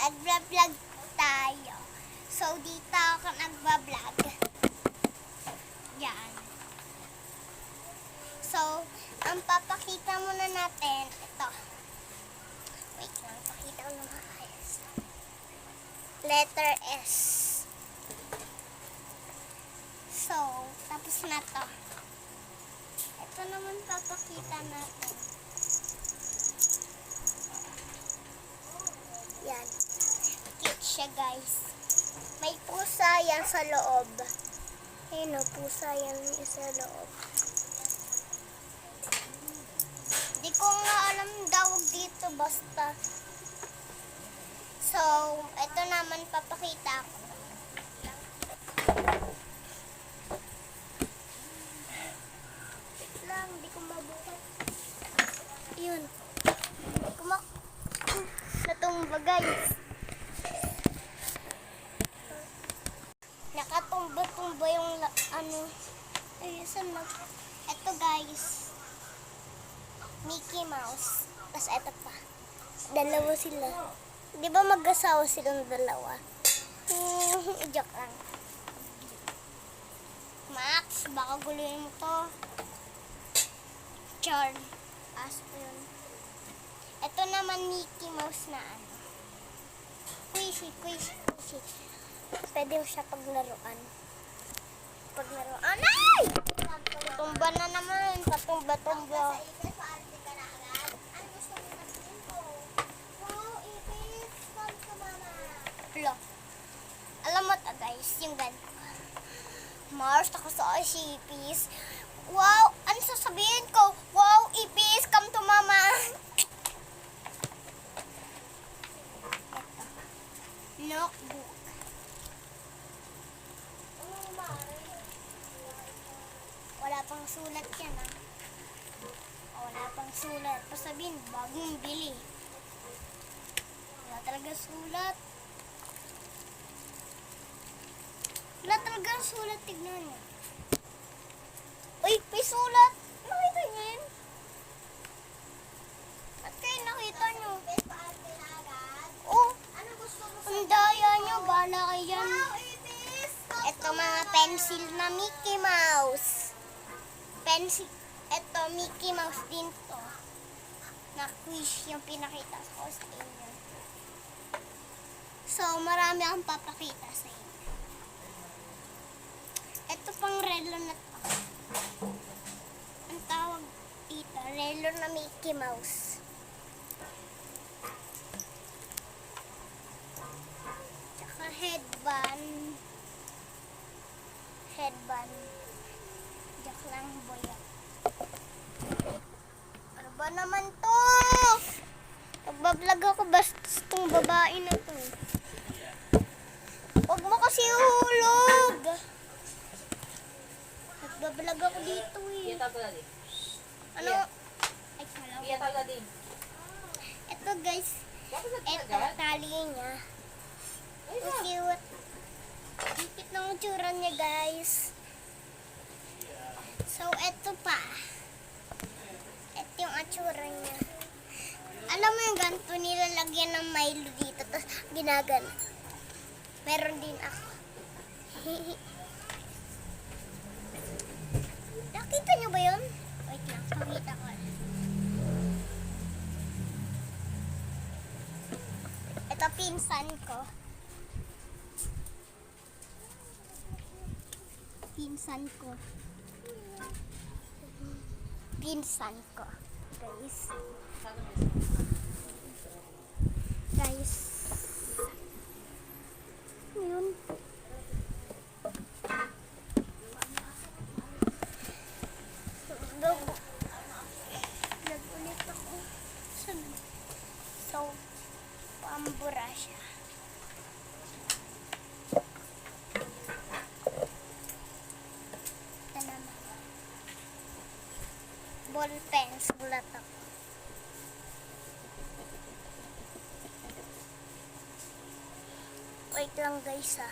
Mag-vlog tayo. So, dito ako nagbablog. Yan. So, ang papakita muna natin, ito. Wait lang, pakita ko naman ayos. Letter S. So, tapos na to. Ito naman papakita natin. Yan. Cute siya, guys. May pusa yan sa loob. Ayun o, pusa yan sa loob. Di ko nga alam tawag dito, basta. So, ito naman papakita ko. Wait lang, di ko mabukas. Yun. Natumba, guys. Nakatumba-tumba yung ay, saan na? Ito, guys. Mickey Mouse. Tapos ito pa. Dalawa sila. Di ba mag-asawa silang dalawa? Joke lang. Max, baka guluhin mo to. Char. Aso yun. Ito naman Mickey Mouse na Squishy. Pwede mo siya paglaruan. Ay! Tumba na naman. Patumba-tumba. Alam mo to, guys, yung ganito. Mars, ako sa Ipis. Wow! Ano sasabihin ko? Wow, Ipis, come to mama. Ito. Notebook. Wala pang sulat yan, ha? Wala pang sulat. Pasabihin, bagong bili. Wala talaga sulat. Wala talaga sulat, tignan niyo. Uy, may sulat. Nakita niyo yun? At kayo nakita niyo? Oh, ang daya niyo. Bahala kayo yan. Ito mga pencil na Mickey Mouse. Pencil. Ito, Mickey Mouse din to. Na quiz yung pinakita ko sa inyo. So, marami akong papakita sa inyo. Ito pang relo na to. Ang tawag dito, relo na Mickey Mouse. Tsaka headband. Joke lang, boya. Ano ba naman to? Magbablog ako basta itong babae na to. Huwag mo kasi uhulog. Magbablog ako dito eh. Ano? Ay, kala ko. Ito, guys. Ito, tali niya. Ang cute. Hipit ng tsura niya, guys. So, ito pa. Ito yung atsura niya. Alam mo yung ganito, nilalagyan ng Milo dito, tapos ginagan. Meron din ako. Nakita niyo ba yun? Wait lang, pakita ko. Ito, pinsan ko. Pinsan ko. Guys. Yun. Nag-ulit ako. So, pambura siya. Ball pen, sulat ako. Wait lang, guys, ha.